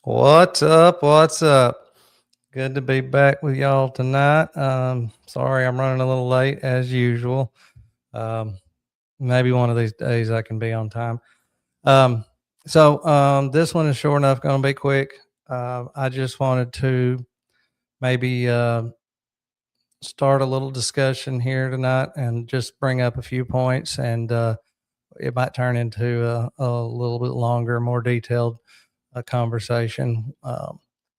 What's up? What's up? Good to be back with y'all tonight. Sorry I'm running a little late as usual. Um, Maybe one of these days I can be on time. Um, this one is short enough, going to be quick. I just wanted to maybe start a little discussion here tonight and just bring up a few points, and it might turn into a little bit longer, more detailed conversation.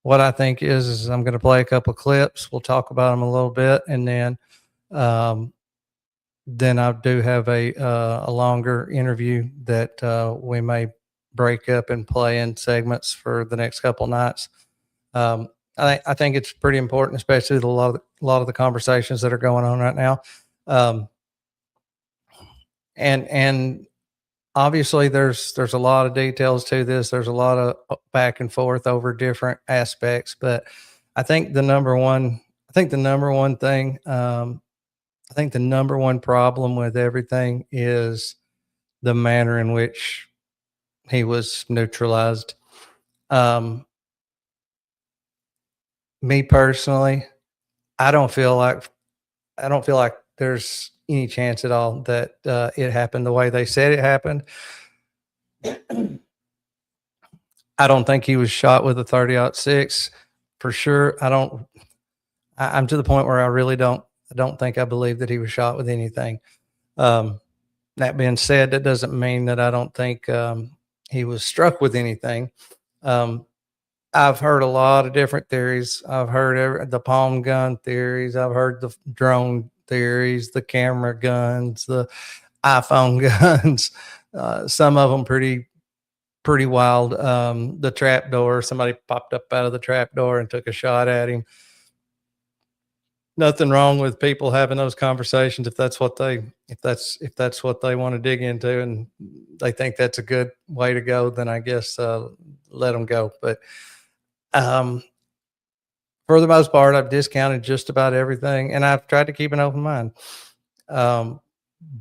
What I think is I'm going to play a couple of clips. We'll talk about them a little bit, and um, then I do have a longer interview that we may break up and play in segments for the next couple nights. I think it's pretty important, especially a lot of the conversations that are going on right now. Um, and obviously there's a lot of details to this. There's a lot of back and forth over different aspects, but I think the number one, I think the number one thing, I think the number one problem with everything is the manner in which he was neutralized. Um, Me personally, I don't feel like I don't feel like there's any chance at all that it happened the way they said it happened. I don't think he was shot with a 30-06 for sure. I'm to the point where I don't think I believe that he was shot with anything. Um, that being said, that doesn't mean that I don't think he was struck with anything. Um, I've heard a lot of different theories. I've heard the palm gun theories. I've heard the drone theories, the camera guns, the iPhone guns. Some of them pretty wild. The trap door, somebody popped up out of the trap door and took a shot at him. Nothing wrong with people having those conversations if that's what they want to dig into and they think that's a good way to go, then I guess let them go. But um, for the most part, I've discounted just about everything, and I've tried to keep an open mind. Um,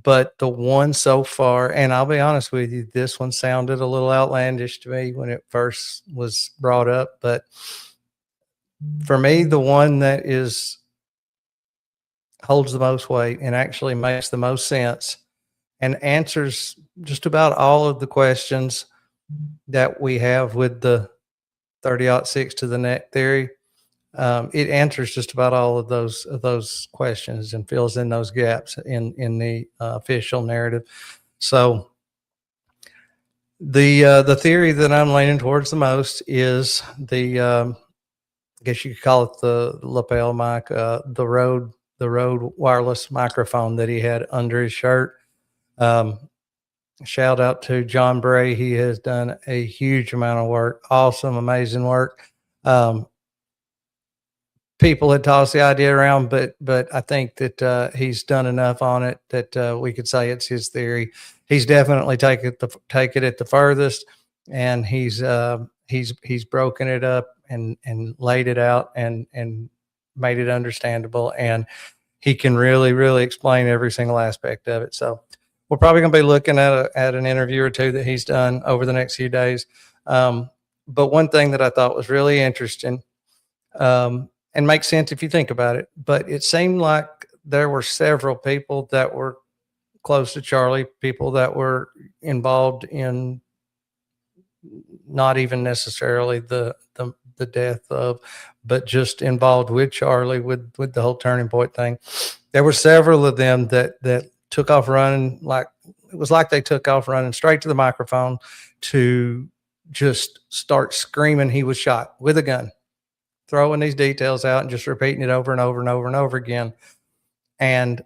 but the one so far, and I'll be honest with you, this one sounded a little outlandish to me when it first was brought up. But for me, the one that is holds the most weight and actually makes the most sense and answers just about all of the questions that we have with the 30-06 to the net theory. It answers just about all of those questions and fills in those gaps in the official narrative. So the theory that I'm leaning towards the most is I guess you could call it the lapel mic, the Rode wireless microphone that he had under his shirt. Um, Shout out to John Bray. He has done a huge amount of work, awesome, amazing work. Um, People had tossed the idea around, but I think that he's done enough on it that we could say it's his theory. He's definitely take it at the furthest, and he's broken it up and laid it out and made it understandable, and he can really explain every single aspect of it. So we're probably going to be looking at an interview or two that he's done over the next few days. But one thing that I thought was really interesting, and makes sense if you think about it, but it seemed like there were several people that were close to Charlie, people that were involved in not even necessarily the death of, but just involved with Charlie with the whole turning point thing. There were several of them that took off running, like it was like they took off running straight to the microphone to just start screaming he was shot with a gun, throwing these details out and just repeating it over and over and over and over again. And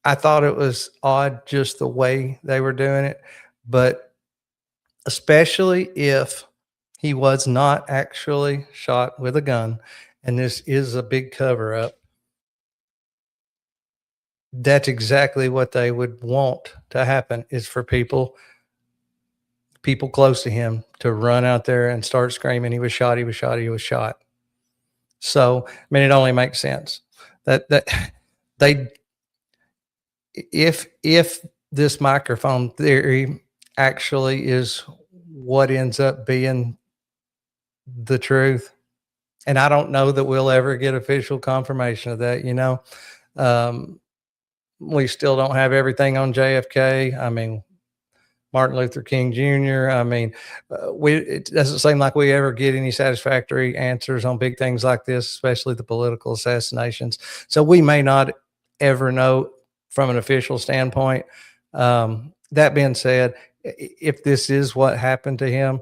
I thought it was odd just the way they were doing it, but especially if he was not actually shot with a gun and this is a big cover up, that's exactly what they would want to happen, is for people close to him to run out there and start screaming he was shot, he was shot, he was shot. So I mean, it only makes sense that they, if this microphone theory actually is what ends up being the truth. And I don't know that we'll ever get official confirmation of that. Um, we still don't have everything on JFK. I mean, Martin Luther King Jr. I mean, it doesn't seem like we ever get any satisfactory answers on big things like this, especially the political assassinations. So we may not ever know from an official standpoint. That being said, if this is what happened to him,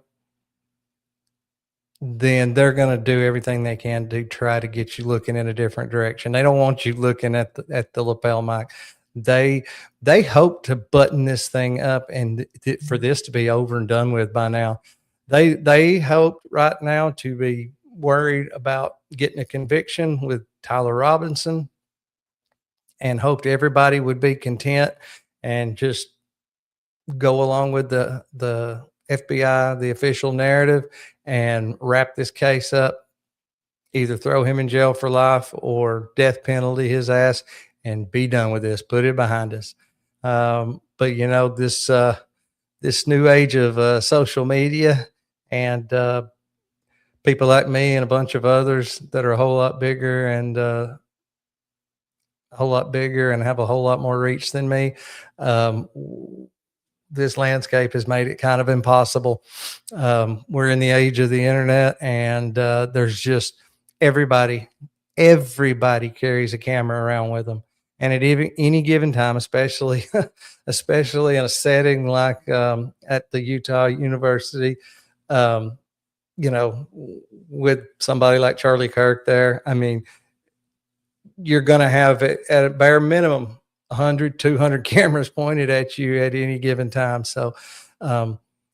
then they're going to do everything they can to try to get you looking in a different direction. They don't want you looking at the lapel mic. They hope to button this thing up and for this to be over and done with by now. They hope right now to be worried about getting a conviction with Tyler Robinson and hoped everybody would be content and just go along with the FBI, the official narrative, and wrap this case up, either throw him in jail for life or death penalty his ass and be done with this, put it behind us. But this new age of social media and people like me and a bunch of others that are a whole lot bigger and have a whole lot more reach than me. This landscape has made it kind of impossible. We're in the age of the internet, and there's just everybody carries a camera around with them. And at any given time, especially in a setting like at the Utah University, with somebody like Charlie Kirk there, I mean, you're going to have at a bare minimum 100, 200 cameras pointed at you at any given time. So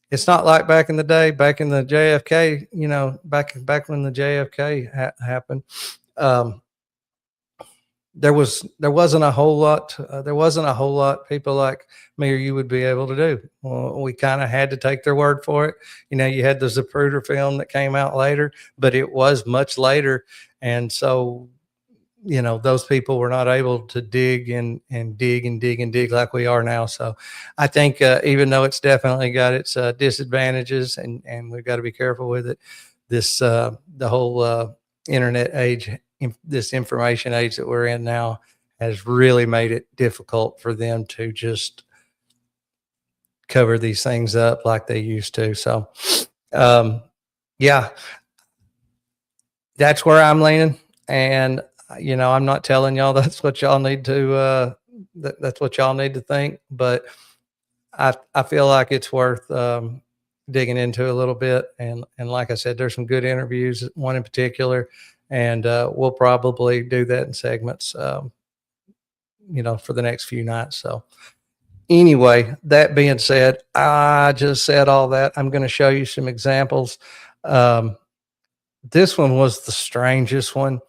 it's not like back in the day, back in the JFK, back when the JFK happened. There wasn't a whole lot people like me or you would be able to do. Well, we kind of had to take their word for it. You had the Zapruder film that came out later, but it was much later. And so those people were not able to dig like we are now. So I think even though it's definitely got its disadvantages and we've got to be careful with it, the whole internet age, this information age that we're in now has really made it difficult for them to just cover these things up like they used to. So yeah, that's where I'm leaning. And I'm not telling y'all that's what y'all need to that's what y'all need to think, but I feel like it's worth digging into a little bit. And like I said, there's some good interviews, one in particular, and we'll probably do that in segments, for the next few nights. So anyway, that being said, I just said all that. I'm going to show you some examples. This one was the strangest one.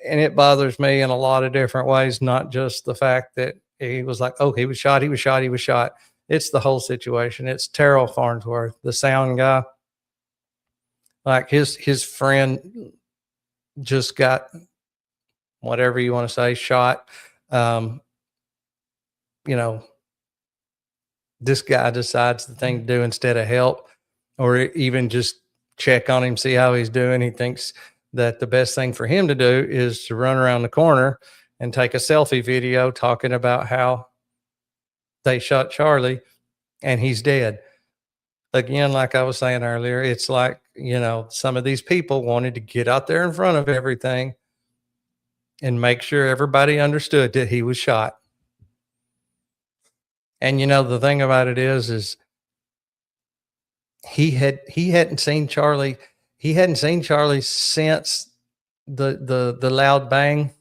And it bothers me in a lot of different ways, not just the fact that he was like, oh, he was shot. It's the whole situation. It's Terrell Farnsworth, the sound guy. Like his friend just got, whatever you want to say, shot. This guy decides the thing to do instead of help or even just check on him, see how he's doing. He thinks that the best thing for him to do is to run around the corner and take a selfie video talking about how they shot Charlie and he's dead. Again, like I was saying earlier, it's like, some of these people wanted to get out there in front of everything and make sure everybody understood that he was shot. And the thing about it is he hadn't seen Charlie. He hadn't seen Charlie since the loud bang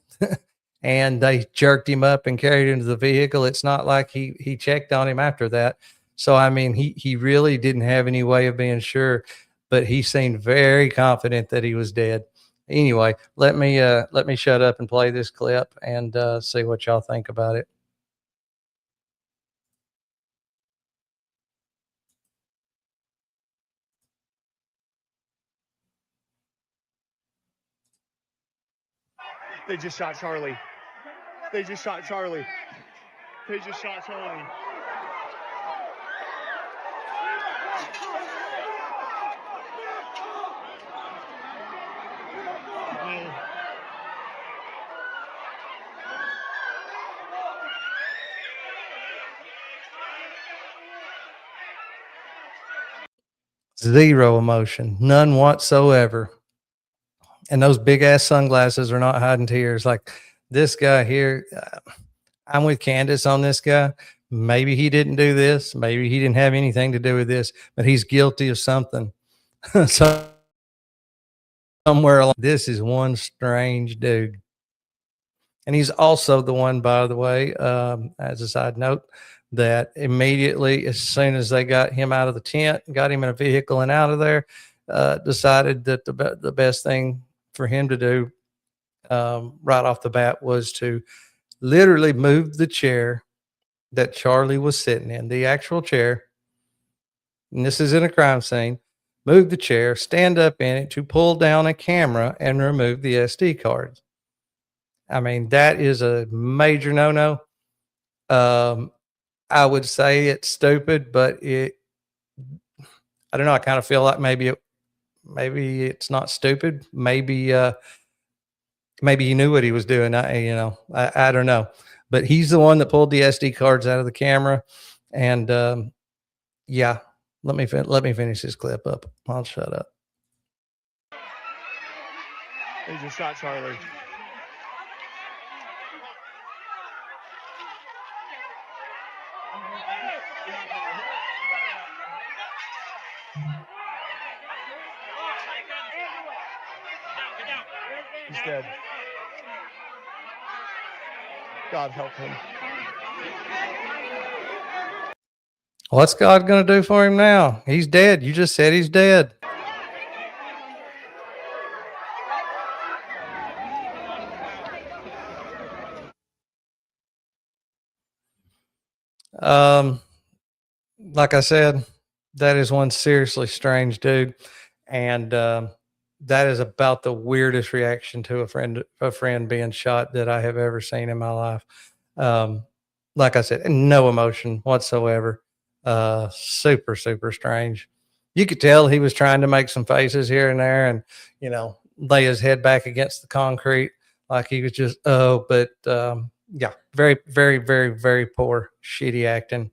and they jerked him up and carried him to the vehicle. It's not like he checked on him after that. So, I mean, he really didn't have any way of being sure, but he seemed very confident that he was dead. Anyway, let me shut up and play this clip and see what y'all think about it. They just shot Charlie. They just shot Charlie. They just shot Charlie. Zero emotion, none whatsoever. And those big ass sunglasses are not hiding tears. Like this guy here, I'm with Candace on this guy. Maybe he didn't do this. Maybe he didn't have anything to do with this, but he's guilty of something. So somewhere along, this is one strange dude. And he's also the one, by the way, as a side note, that immediately, as soon as they got him out of the tent, got him in a vehicle and out of there, decided that the best thing for him to do right off the bat was to literally move the chair that Charlie was sitting in, the actual chair. And this is in a crime scene. Move the chair, stand up in it to pull down a camera and remove the SD cards. I mean, that is a major no-no. I would say it's stupid, but I don't know. I kind of feel like maybe it's not stupid. Maybe he knew what he was doing. I don't know, but he's the one that pulled the SD cards out of the camera. And yeah, let me finish this clip up. I'll shut up. They just shot Charlie. He's dead. God help him. What's God going to do for him now? He's dead. You just said he's dead. Like I said, that is one seriously strange dude. And that is about the weirdest reaction to a friend being shot that I have ever seen in my life. Like I said, no emotion whatsoever. Super, super strange. You could tell he was trying to make some faces here and there and, lay his head back against the concrete like he was just, but yeah, very, very, very, very poor, shitty acting.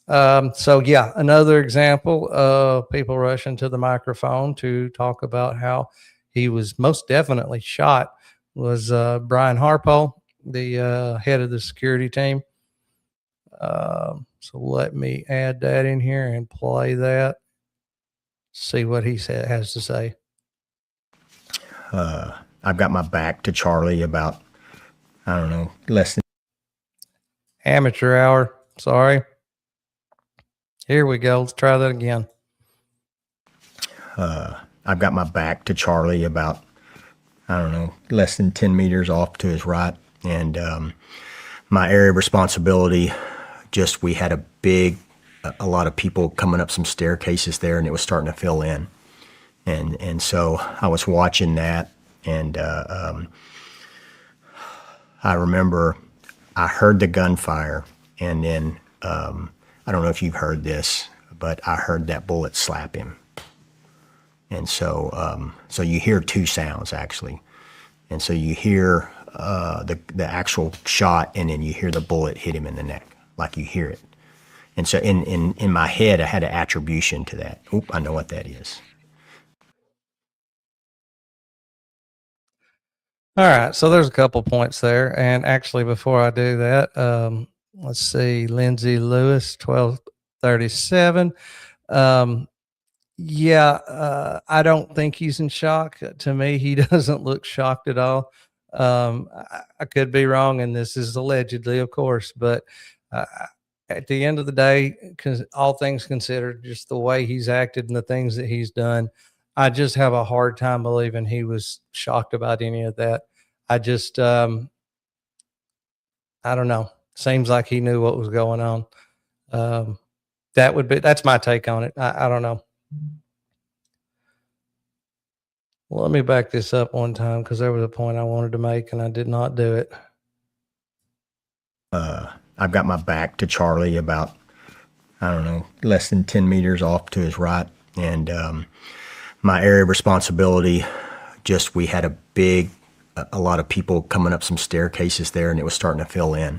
So yeah, another example of people rushing to the microphone to talk about how he was most definitely shot was Brian Harpo, the head of the security team. So let me add that in here and play that. See what he has to say. I've got my back to Charlie about, I don't know, less than amateur hour. Sorry. Here we go. Let's try that again. I've got my back to Charlie about, I don't know, less than 10 meters off to his right. And my area of responsibility, we had a lot of people coming up some staircases there, and it was starting to fill in. And so I was watching that, and I remember I heard the gunfire, and then I don't know if you've heard this, but I heard that bullet slap him. And so so you hear two sounds actually. And so you hear the actual shot, and then you hear the bullet hit him in the neck, like you hear it. And so in my head, I had an attribution to that. Oop, I know what that is. All right, so there's a couple points there, and actually, before I do that, let's see, Lindsay Lewis, 1237. Yeah, I don't think he's in shock. To me, he doesn't look shocked at all. I could be wrong, and this is allegedly, of course, but at the end of the day, all things considered, just the way he's acted and the things that he's done, I just have a hard time believing he was shocked about any of that. I just, I don't know. Seems like he knew what was going on. That's my take on it. I don't know. Well, let me back this up one time because there was a point I wanted to make and I did not do it. I've got my back to Charlie about, I don't know, less than 10 meters off to his right. And my area of responsibility, we had a lot of people coming up some staircases there, and it was starting to fill in.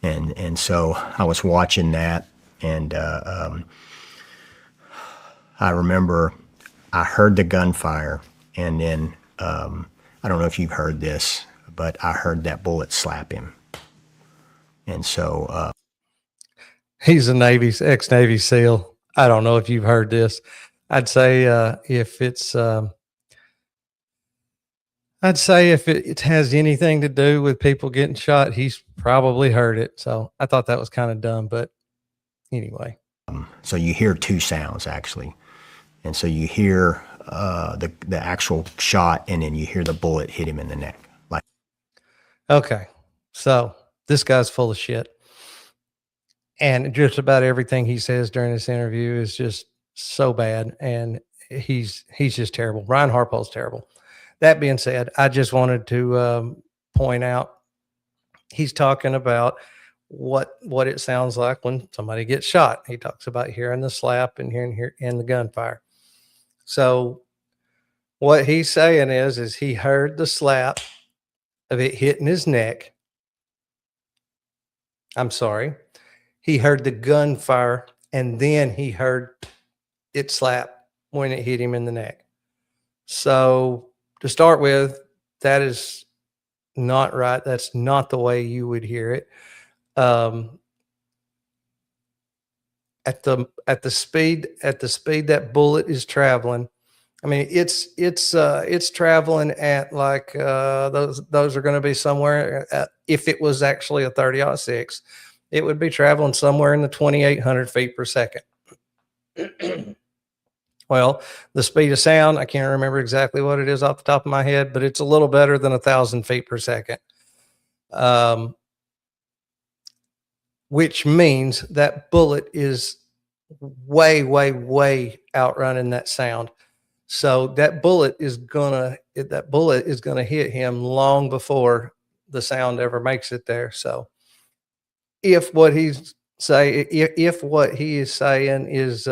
And so I was watching that, and I remember I heard the gunfire, and then I don't know if you've heard this, but I heard that bullet slap him. And so He's a ex-Navy SEAL. I don't know if you've heard this. I'd say if it has anything to do with people getting shot, he's probably heard it. So I thought that was kind of dumb, but anyway. so you hear two sounds actually, and so you hear the actual shot, and then you hear the bullet hit him in the neck. Like, Okay, so this guy's full of shit, and just about everything he says during this interview is just so bad, and he's just terrible. Ryan Harpo's terrible. That being said, I just wanted to point out he's talking about what it sounds like when somebody gets shot. He talks about hearing the slap and hearing the gunfire. So what he's saying is he heard the slap of it hitting his neck. I'm sorry. He heard the gunfire, and then he heard it slap when it hit him in the neck. So to start with, that is not right. That's not the way you would hear it. At the speed that bullet is traveling, I mean, it's traveling at like those are going to be somewhere. If it was actually a 30-06, it would be traveling somewhere in the 2,800 feet per second. Well, the speed of sound, I can't remember exactly what it is off the top of my head, but it's a little better than 1,000 feet per second. Which means that bullet is way, way, way outrunning that sound. So that bullet is gonna hit him long before the sound ever makes it there. So if what he is saying is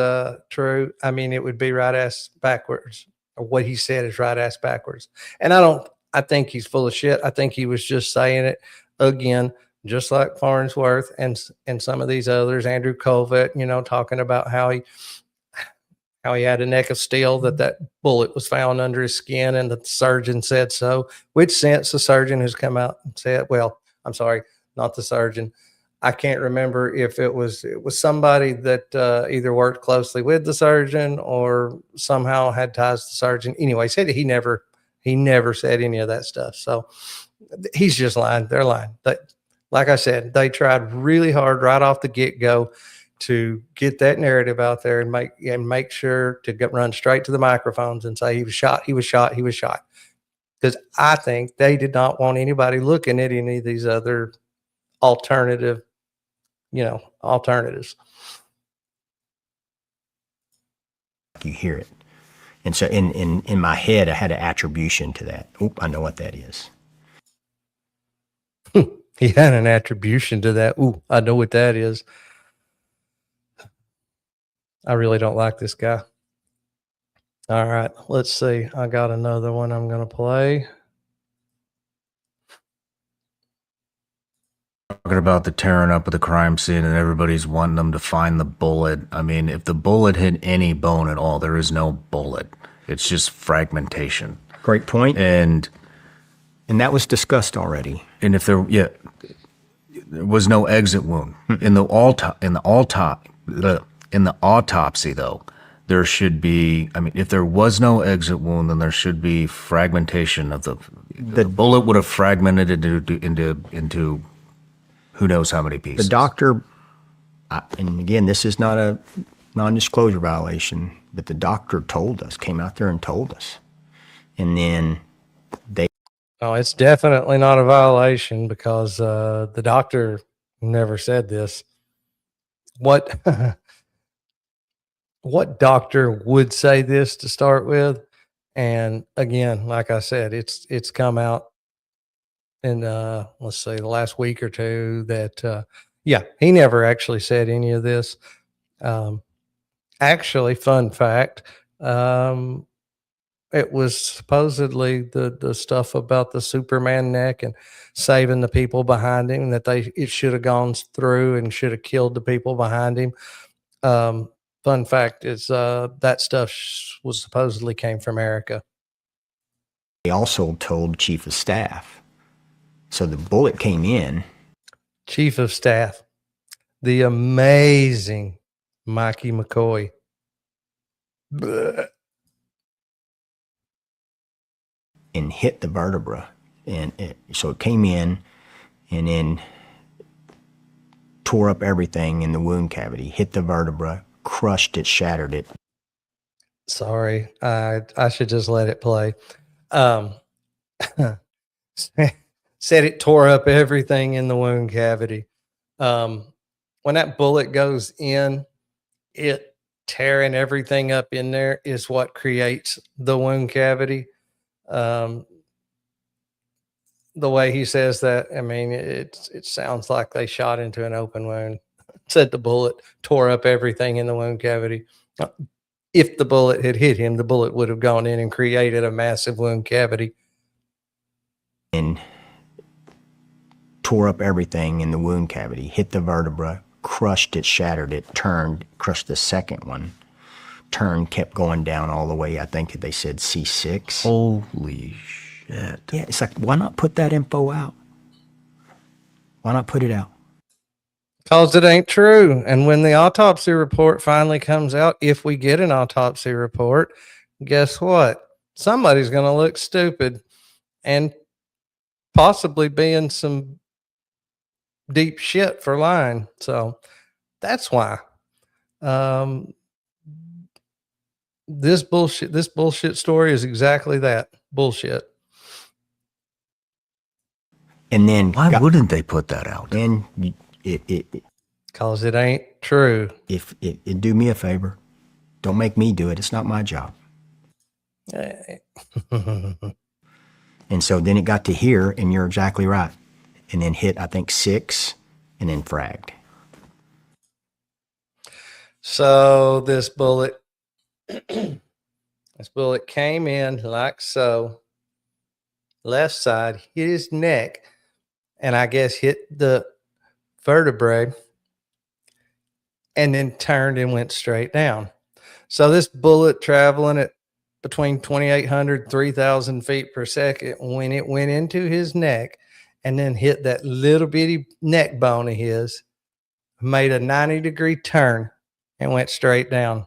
true, I mean, it would be right ass backwards, or what he said is right ass backwards. And I think he's full of shit. I think he was just saying it again, just like Farnsworth and some of these others, Andrew Colvett, talking about how he had a neck of steel, that bullet was found under his skin, and the surgeon said so, which since the surgeon has come out and said, well, I'm sorry, not the surgeon. I can't remember if it was somebody that either worked closely with the surgeon or somehow had ties to the surgeon. Anyway, said he never said any of that stuff. So he's just lying. They're lying. Like I said, they tried really hard right off the get-go to get that narrative out there and make sure to run straight to the microphones and say he was shot. Because I think they did not want anybody looking at any of these other alternatives. you hear it. And so in my head, I had an attribution to that. Oop, I know what that is. He had an attribution to that. Ooh, I know what that is. I really don't like this guy. All right, let's see. I got another one I'm going to play. Talking about the tearing up of the crime scene and everybody's wanting them to find the bullet. I mean, if the bullet hit any bone at all, there is no bullet. It's just fragmentation. Great point. And that was discussed already. And if there was no exit wound in the autopsy, though, there should be. I mean, if there was no exit wound, then there should be fragmentation of the bullet would have fragmented into who knows how many pieces. The doctor, and again, this is not a non-disclosure violation, but the doctor came out there and told us, and then they. Oh, it's definitely not a violation because the doctor never said this. What doctor would say this to start with? And again, like I said, it's come out in let's say the last week or two that he never actually said any of this. Actually, fun fact, it was supposedly the stuff about the Superman neck and saving the people behind him, that it should have gone through and should have killed the people behind him. fun fact is that stuff was supposedly came from America. They also told Chief of Staff. So the bullet came in. Chief of Staff, the amazing Mikey McCoy. Bleh. And hit the vertebra. So it came in and then tore up everything in the wound cavity, hit the vertebra, crushed it, shattered it. Sorry, I should just let it play. Said it tore up everything in the wound cavity. When that bullet goes in, it tearing everything up in there is what creates the wound cavity. The way he says that, I mean, it sounds like they shot into an open wound. Said the bullet tore up everything in the wound cavity. If the bullet had hit him, the bullet would have gone in and created a massive wound cavity. And tore up everything in the wound cavity, hit the vertebra, crushed it, shattered it, turned, crushed the second one, turned, kept going down all the way. I think they said C6. Holy shit. Yeah, it's like, why not put that info out? Why not put it out? Because it ain't true. And when the autopsy report finally comes out, if we get an autopsy report, guess what? Somebody's going to look stupid and possibly be in some deep shit for lying. So that's why. This bullshit story is exactly that. Bullshit. And then Why wouldn't they put that out? And Because it ain't true. if it do me a favor, don't make me do it. It's not my job. And so then it got to here, and you're exactly right. And then hit, I think, 6, and then fragged. So this bullet came in like so, left side, hit his neck, and I guess hit the vertebrae, and then turned and went straight down. So this bullet traveling at between 2,800, 3,000 feet per second, when it went into his neck and then hit that little bitty neck bone of his, made a 90-degree turn and went straight down.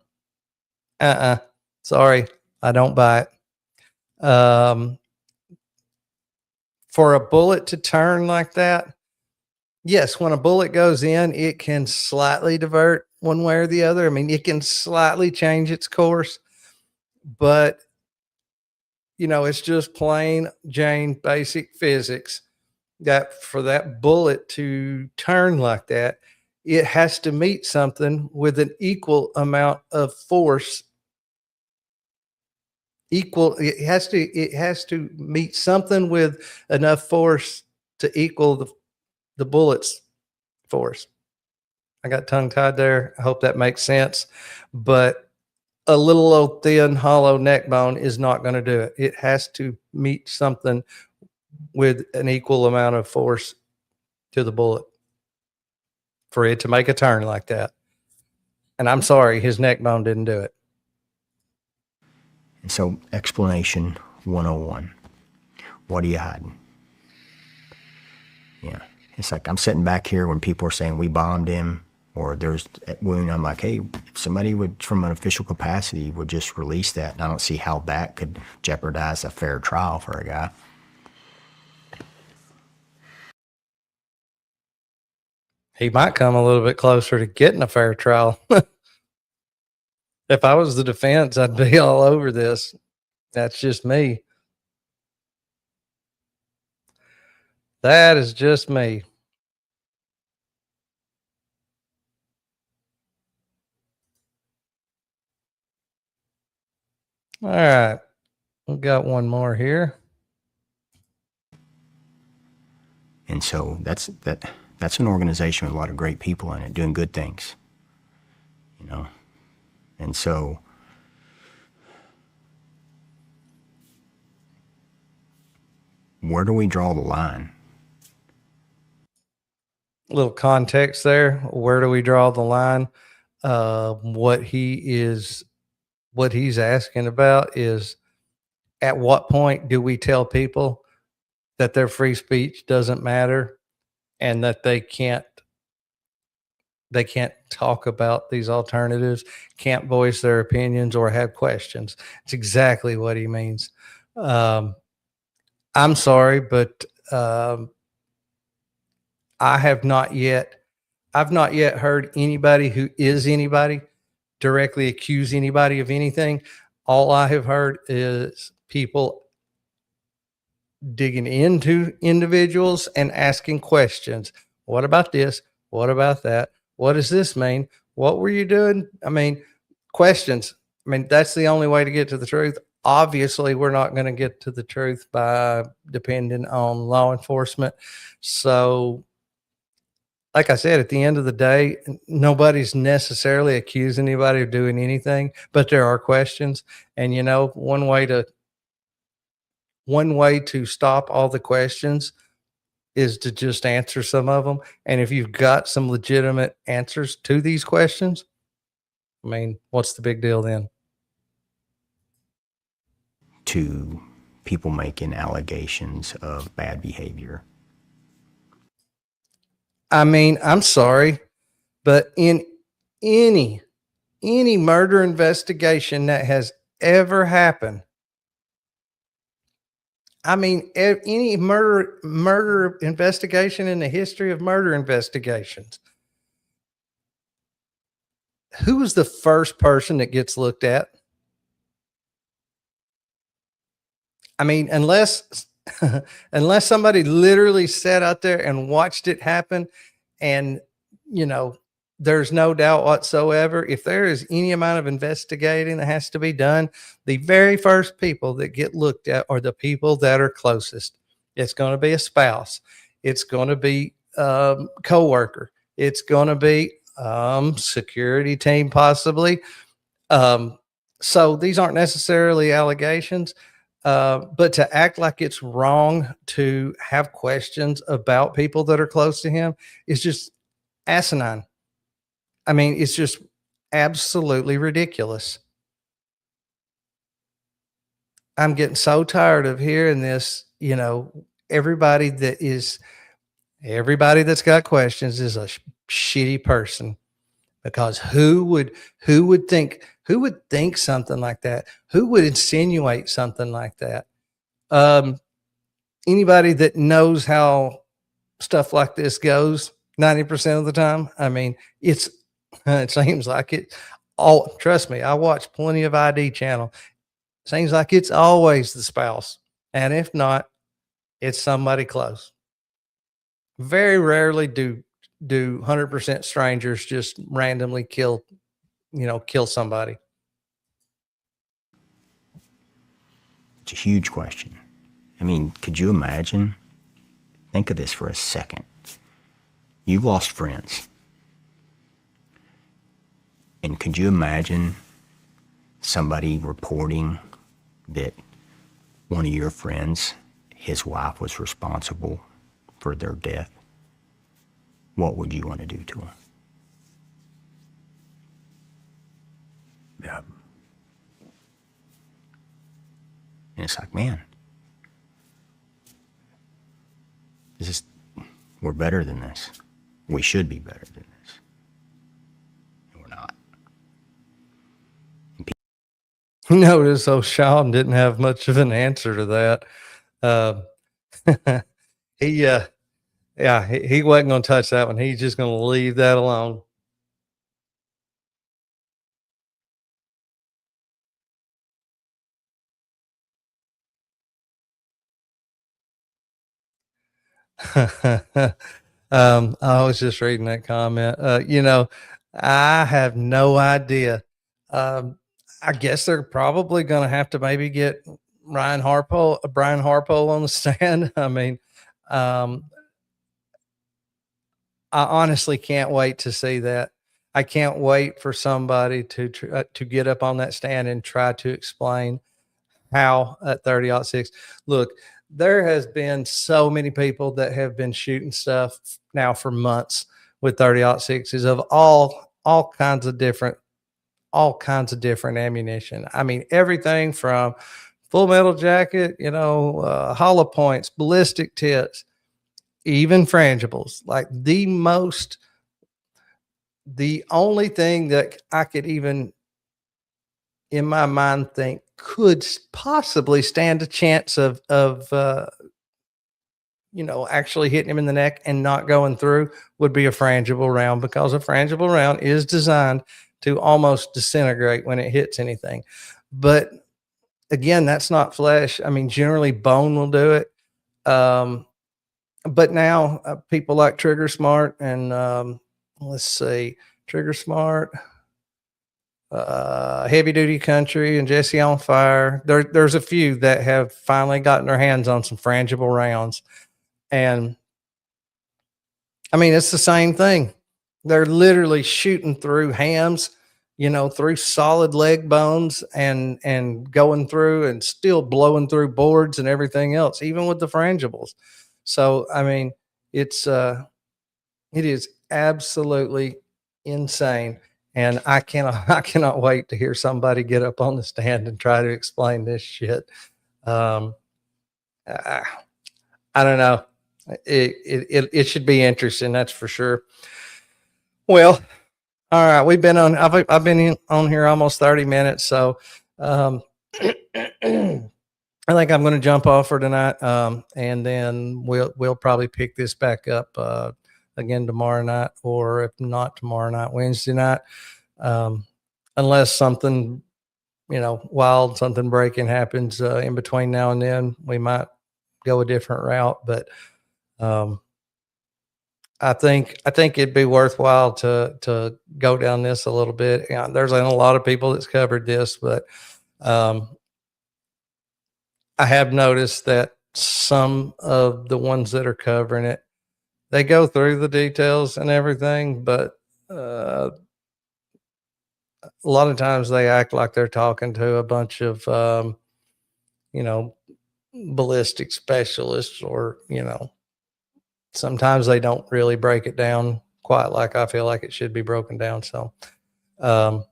Sorry, I don't buy it. For a bullet to turn like that, yes, when a bullet goes in, it can slightly divert one way or the other. I mean, it can slightly change its course, but it's just plain Jane basic physics that for that bullet to turn like that, it has to meet something with an equal amount of force. It has to meet something with enough force to equal the bullet's force. I got tongue tied there. I hope that makes sense. But a little old thin hollow neck bone is not going to do it. It has to meet something with an equal amount of force to the bullet for it to make a turn like that. And I'm sorry, his neck bone didn't do it. And so, explanation 101. What are you hiding? Yeah. It's like I'm sitting back here when people are saying we bombed him or there's a wound. I'm like, hey, if somebody would, from an official capacity, would just release that. And I don't see how that could jeopardize a fair trial for a guy. He might come a little bit closer to getting a fair trial. If I was the defense, I'd be all over this. That's just me. That is just me. All right. We've got one more here. And so that's an organization with a lot of great people in it, doing good things. And so where do we draw the line? A little context there. Where do we draw the line? what he's asking about is, at what point do we tell people that their free speech doesn't matter and that they can't talk about these alternatives, can't voice their opinions or have questions? It's exactly what he means. I'm sorry, but I've not yet heard anybody who is anybody directly accuse anybody of anything. All I have heard is people digging into individuals and asking questions. What about this? What about that? What does this mean? What were you doing? I mean, questions. I mean, that's the only way to get to the truth. Obviously, we're not going to get to the truth by depending on law enforcement. So, like I said, at the end of the day, nobody's necessarily accusing anybody of doing anything, but there are questions. And one way to stop all the questions is to just answer some of them. And if you've got some legitimate answers to these questions, I mean, what's the big deal then? To people making allegations of bad behavior. I mean, I'm sorry, but in any murder investigation that has ever happened, I mean, any murder investigation in the history of murder investigations, who was the first person that gets looked at? I mean, unless somebody literally sat out there and watched it happen, and there's no doubt whatsoever, if there is any amount of investigating that has to be done, the very first people that get looked at are the people that are closest. It's going to be a spouse. It's going to be coworker. It's going to be security team, possibly. So these aren't necessarily allegations, but to act like it's wrong to have questions about people that are close to him is just asinine. I mean, it's just absolutely ridiculous. I'm getting so tired of hearing this. Everybody that's got questions is a shitty person, because who would think something like that? Who would insinuate something like that? Anybody that knows how stuff like this goes 90% of the time, I mean, it seems like it all, trust me, I watch plenty of ID channel. Seems like it's always the spouse. And if not, it's somebody close. Very rarely do 100% strangers just randomly kill somebody. It's a huge question. I mean, could you imagine? Think of this for a second. You've lost friends. And could you imagine somebody reporting that one of your friends, his wife, was responsible for their death? What would you want to do to him? Yeah. And it's like, man, we're better than this. We should be better than this. And we're not. Notice Sean didn't have much of an answer to that. He wasn't going to touch that one. He's just going to leave that alone. I was just reading that comment. I have no idea. I guess they're probably going to have to maybe get Brian Harpo on the stand. I mean, I honestly can't wait to see that. I can't wait for somebody to get up on that stand and try to explain how at 30-06. Look, there has been so many people that have been shooting stuff now for months with 30-06s of all all kinds of different ammunition. I mean, everything from Full Metal Jacket, hollow points, ballistic tips, even frangibles. Like the only thing that I could even in my mind think could possibly stand a chance of actually hitting him in the neck and not going through would be a frangible round, because a frangible round is designed to almost disintegrate when it hits anything. But again, that's not flesh. I mean, generally bone will do it. But now people like Trigger Smart and let's see, Trigger Smart, Heavy Duty Country, and Jesse on Fire. There's a few that have finally gotten their hands on some frangible rounds. And I mean, it's the same thing. They're literally shooting through hams, through solid leg bones and going through and still blowing through boards and everything else, even with the frangibles. So, I mean, it is absolutely insane. And I cannot wait to hear somebody get up on the stand and try to explain this shit. I don't know. It should be interesting, that's for sure. Well, all right, I've been on here almost 30 minutes, so I think I'm going to jump off for tonight, and then we'll probably pick this back up again tomorrow night, or if not tomorrow night, Wednesday night, unless something wild, something breaking happens in between now and then. We might go a different route, but I think it'd be worthwhile to go down this a little bit. There's a lot of people that's covered this, but I have noticed that some of the ones that are covering it, they go through the details and everything, but a lot of times they act like they're talking to a bunch of ballistic specialists, or sometimes they don't really break it down quite like I feel like it should be broken down. So, and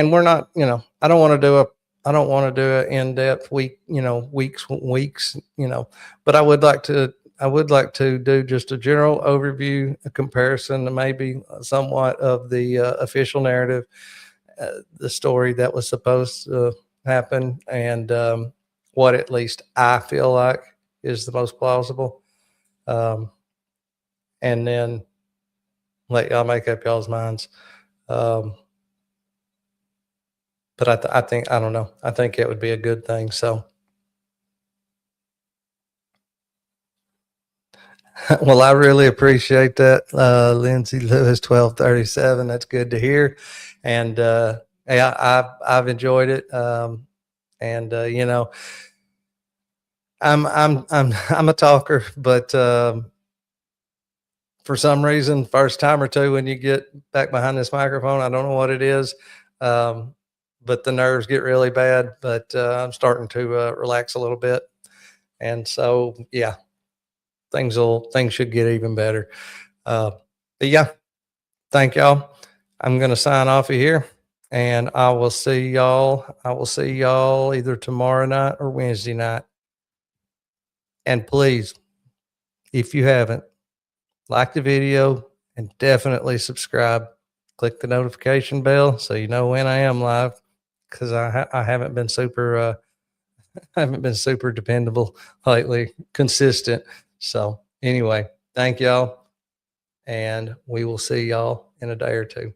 we're not, I don't want to do an in-depth weeks, but I would like to do just a general overview, a comparison to maybe somewhat of the official narrative, the story that was supposed to happen, and what at least I feel like is the most plausible. And then let y'all make up y'all's minds. But I think, I don't know. I think it would be a good thing. So, well, I really appreciate that. Lindsay Lewis, 1237. That's good to hear. And, yeah, I've enjoyed it. And, I'm a talker, but, for some reason, first time or two when you get back behind this microphone, I don't know what it is, but the nerves get really bad. But I'm starting to relax a little bit, and so yeah, things should get even better. But yeah, thank y'all. I'm gonna sign off of here, and I will see y'all either tomorrow night or Wednesday night. And please, if you haven't, like the video and definitely subscribe. Click the notification bell so you know when I am live, because I haven't been super dependable lately, consistent. So anyway, thank y'all, and we will see y'all in a day or two.